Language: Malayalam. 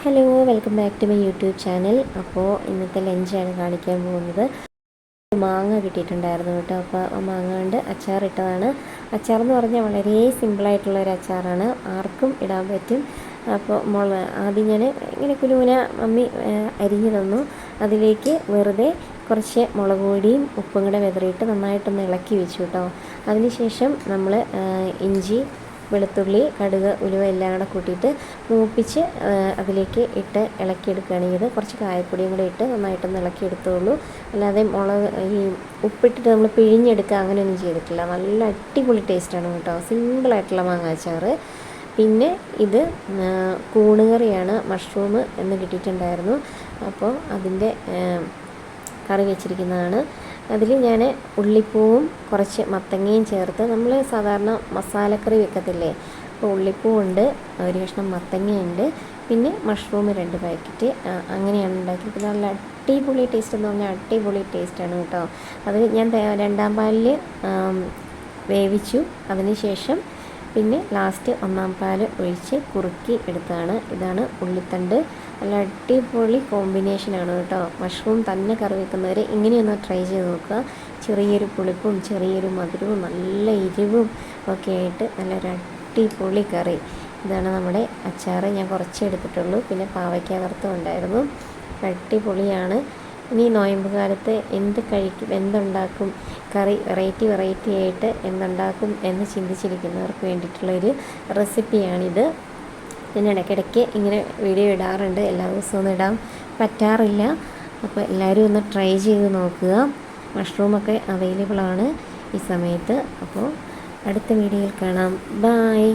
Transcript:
Hello, welcome back to my YouTube channel. അപ്പോൾ ഇന്നത്തെ ലഞ്ചാണ് കാണിക്കാൻ പോകുന്നത്. മാങ്ങ കിട്ടിയിട്ടുണ്ടായിരുന്നു കേട്ടോ. അപ്പോൾ മാങ്ങ കൊണ്ട് അച്ചാറിട്ടതാണ്. അച്ചാറെന്ന് പറഞ്ഞാൽ വളരെ സിമ്പിളായിട്ടുള്ളൊരു അച്ചാറാണ്, ആർക്കും ഇടാൻ പറ്റും. അപ്പോൾ ആദ്യം ഞാൻ ഇങ്ങനെ കുനുകുന മമ്മി അരിഞ്ഞു തന്നു. അതിലേക്ക് വെറുതെ കുറച്ച് മുളക് പൊടിയും ഉപ്പും കൂടെ വിതറിയിട്ട് നന്നായിട്ടൊന്ന് ഇളക്കി വെച്ചു കേട്ടോ. അതിനുശേഷം നമ്മൾ ഇഞ്ചി, വെളുത്തുള്ളി, കടുക്, ഉലുവ എല്ലാം കൂടെ കൂട്ടിയിട്ട് മൂപ്പിച്ച് അതിലേക്ക് ഇട്ട് ഇളക്കിയെടുക്കുകയാണ് ചെയ്ത്. കുറച്ച് കായപ്പൊടിയും കൂടെ ഇട്ട് നന്നായിട്ടൊന്ന് ഇളക്കിയെടുത്തോളൂ. അല്ലാതെ ഈ ഉപ്പിട്ടിട്ട് നമ്മൾ പിഴിഞ്ഞെടുക്കുക അങ്ങനെയൊന്നും ചെയ്തിട്ടില്ല. നല്ല അടിപൊളി ടേസ്റ്റാണ് കേട്ടോ. സിമ്പിളായിട്ടുള്ള മാങ്ങാച്ചാറ്. പിന്നെ ഇത് കൂണുകറിയാണ്, മഷ്റൂം എന്ന് കിട്ടിയിട്ടുണ്ടായിരുന്നു. അപ്പോൾ അതിൻ്റെ കറി വെച്ചിരിക്കുന്നതാണ്. അതിൽ ഞാൻ ഉള്ളിപ്പൂവും കുറച്ച് മത്തങ്ങയും ചേർത്ത്, നമ്മൾ സാധാരണ മസാലക്കറി വെക്കത്തില്ലേ, അപ്പോൾ ഉള്ളിപ്പൂവുണ്ട്, ഒരു കഷ്ണം മത്തങ്ങയുണ്ട്, പിന്നെ മഷ്റൂം 2 പാക്കറ്റ്, അങ്ങനെയാണ് ഉണ്ടാക്കിയത്. നല്ല അടിപൊളി ടേസ്റ്റ് എന്ന് പറഞ്ഞാൽ അടിപൊളി ടേസ്റ്റാണ് കേട്ടോ. അത് ഞാൻ 2ാം പാലിൽ വേവിച്ചു. അതിന് ശേഷം പിന്നെ ലാസ്റ്റ് 1ാം പാൽ ഒഴിച്ച് കുറുക്കി എടുത്തതാണ്. ഇതാണ് ഉള്ളിത്തണ്ട്. നല്ല അടിപൊളി കോമ്പിനേഷനാണ് കേട്ടോ. മഷ്റൂം തന്നെ കറി വെക്കുന്നവർ ഇങ്ങനെയൊന്ന് ട്രൈ ചെയ്ത് നോക്കുക. ചെറിയൊരു പുളിപ്പും ചെറിയൊരു മധുരവും നല്ല എരിവും ഒക്കെ ആയിട്ട് നല്ലൊരു അടിപൊളി കറി. ഇതാണ് നമ്മുടെ അച്ചാർ. ഞാൻ കുറച്ച് എടുത്തിട്ടുള്ളൂ. പിന്നെ പാവയ്ക്ക വറുത്തും ഉണ്ടായിരുന്നു. അടിപൊളിയാണ്. ഇനി നോയമ്പ് കാലത്ത് എന്തുണ്ടാക്കും, കറി വെറൈറ്റി ആയിട്ട് എന്തുണ്ടാക്കും എന്ന് ചിന്തിച്ചിരിക്കുന്നവർക്ക് വേണ്ടിയിട്ടുള്ളൊരു റെസിപ്പിയാണിത്. ഞാൻ ഇടയ്ക്കിടയ്ക്ക് ഇങ്ങനെ വീഡിയോ ഇടാറുണ്ട്, എല്ലാ ദിവസവും ഒന്നും ഇടാൻ പറ്റാറില്ല. അപ്പോൾ എല്ലാവരും ഒന്ന് ട്രൈ ചെയ്ത് നോക്കുക. മഷ്റൂമൊക്കെ അവൈലബിളാണ് ഈ സമയത്ത്. അപ്പോൾ അടുത്ത വീഡിയോയിൽ കാണാം. ബൈ.